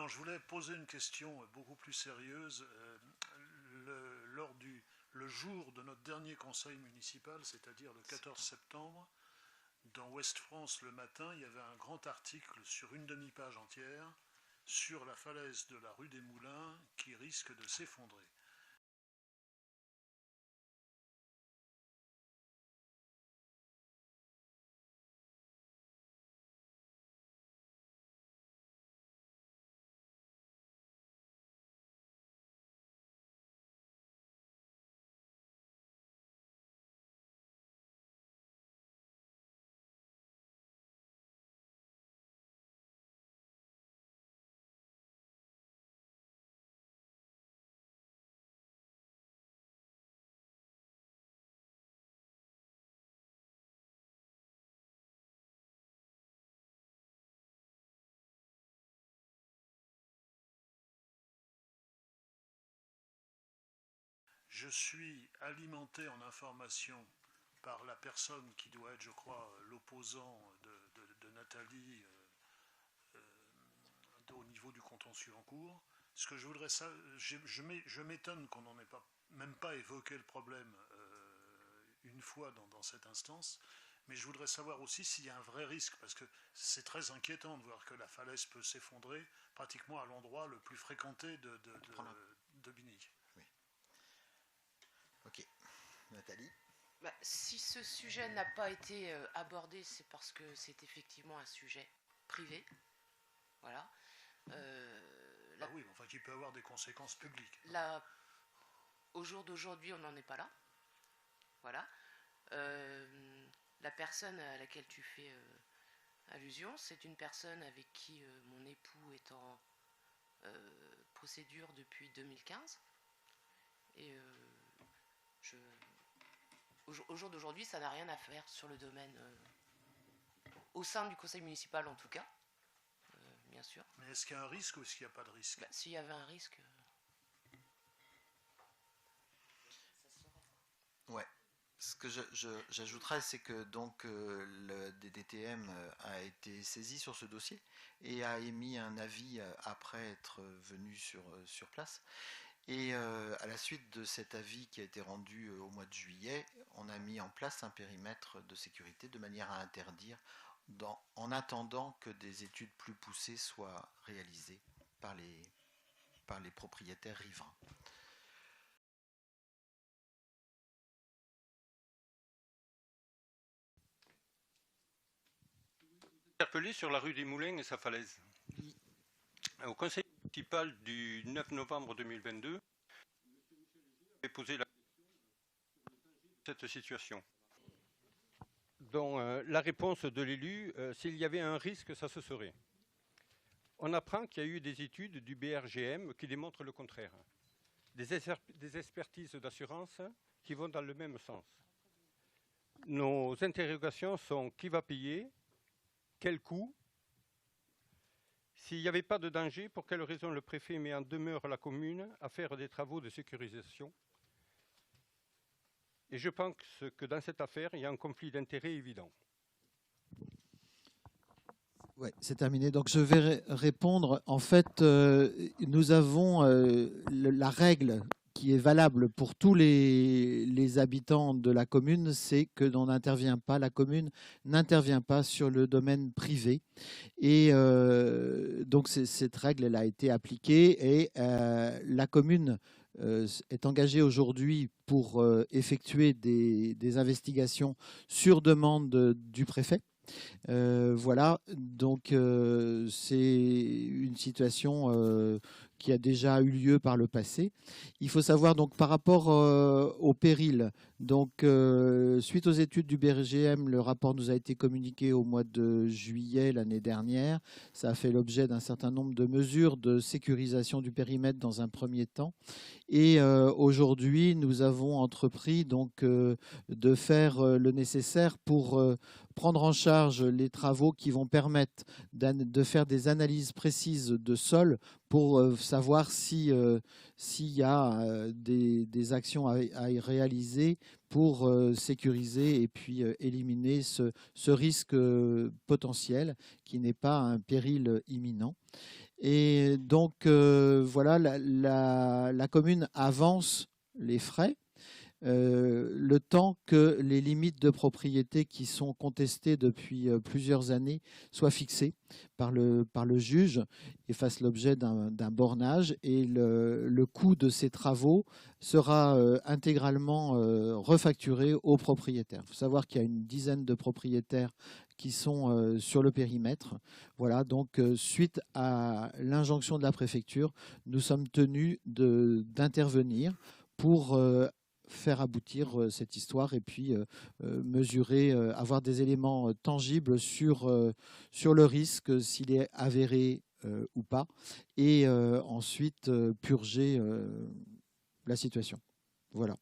Non, je voulais poser une question beaucoup plus sérieuse. Lors le jour de notre dernier conseil municipal, c'est-à-dire le 14 septembre, dans Ouest France le matin, il y avait un grand article sur une demi-page entière sur la falaise de la rue des Moulins qui risque de s'effondrer. Je suis alimenté en informations par la personne qui doit être, je crois, l'opposant de Nathalie au niveau du contentieux en cours. Ce que je voudrais savoir, je m'étonne qu'on n'en ait pas, même pas évoqué le problème une fois dans cette instance, mais je voudrais savoir aussi s'il y a un vrai risque, parce que c'est très inquiétant de voir que la falaise peut s'effondrer pratiquement à l'endroit le plus fréquenté de Binic. Oui. Ok. Nathalie. Si ce sujet n'a pas été abordé, c'est parce que c'est effectivement un sujet privé. Voilà. Ah oui, enfin qui peut avoir des conséquences publiques. Là, au jour d'aujourd'hui, on n'en est pas là. Voilà. La personne à laquelle tu fais allusion, c'est une personne avec qui mon époux est en procédure depuis 2015. Et au jour d'aujourd'hui, ça n'a rien à faire sur le domaine, au sein du conseil municipal en tout cas, bien sûr. Mais est-ce qu'il y a un risque ou est-ce qu'il n'y a pas de risque? S'il y avait un risque... Ouais. Ce que j'ajouterais, c'est que donc le DDTM a été saisi sur ce dossier et a émis un avis après être venu sur place. Et à la suite de cet avis qui a été rendu au mois de juillet, on a mis en place un périmètre de sécurité de manière à interdire, en attendant que des études plus poussées soient réalisées par les propriétaires riverains. Interpellé sur la rue des Moulins et sa falaise. Oui. Au conseil municipal du 9 novembre 2022, j'ai posé la cette situation. Dont la réponse de l'élu, s'il y avait un risque, ça se serait. On apprend qu'il y a eu des études du BRGM qui démontrent le contraire. Des expertises d'assurance qui vont dans le même sens. Nos interrogations sont qui va payer, quel coût, s'il n'y avait pas de danger, pour quelle raison le préfet met en demeure la commune à faire des travaux de sécurisation. Et je pense que dans cette affaire, il y a un conflit d'intérêts évident. Oui, c'est terminé. Donc je vais répondre. En fait, nous avons la règle qui est valable pour tous les habitants de la commune, c'est que l'on n'intervient pas, la commune n'intervient pas sur le domaine privé. Et donc cette règle, elle a été appliquée et la commune est engagée aujourd'hui pour effectuer des investigations sur demande du préfet. Voilà, donc c'est une situation qui a déjà eu lieu par le passé. Il faut savoir donc par rapport au péril, donc suite aux études du BRGM, le rapport nous a été communiqué au mois de juillet l'année dernière. Ça a fait l'objet d'un certain nombre de mesures de sécurisation du périmètre dans un premier temps. Et aujourd'hui, nous avons entrepris donc de faire le nécessaire pour prendre en charge les travaux qui vont permettre de faire des analyses précises de sol pour savoir s'il y a des actions à réaliser pour sécuriser et puis éliminer ce risque potentiel qui n'est pas un péril imminent. Et donc, voilà, la commune avance les frais le temps que les limites de propriété qui sont contestées depuis plusieurs années soient fixées par le juge et fassent l'objet d'un bornage. Et le coût de ces travaux sera intégralement refacturé aux propriétaires. Il faut savoir qu'il y a une dizaine de propriétaires qui sont sur le périmètre. Voilà, donc suite à l'injonction de la préfecture, nous sommes tenus d'intervenir pour faire aboutir cette histoire et puis mesurer, avoir des éléments tangibles sur le risque, s'il est avéré ou pas, et ensuite purger la situation. Voilà.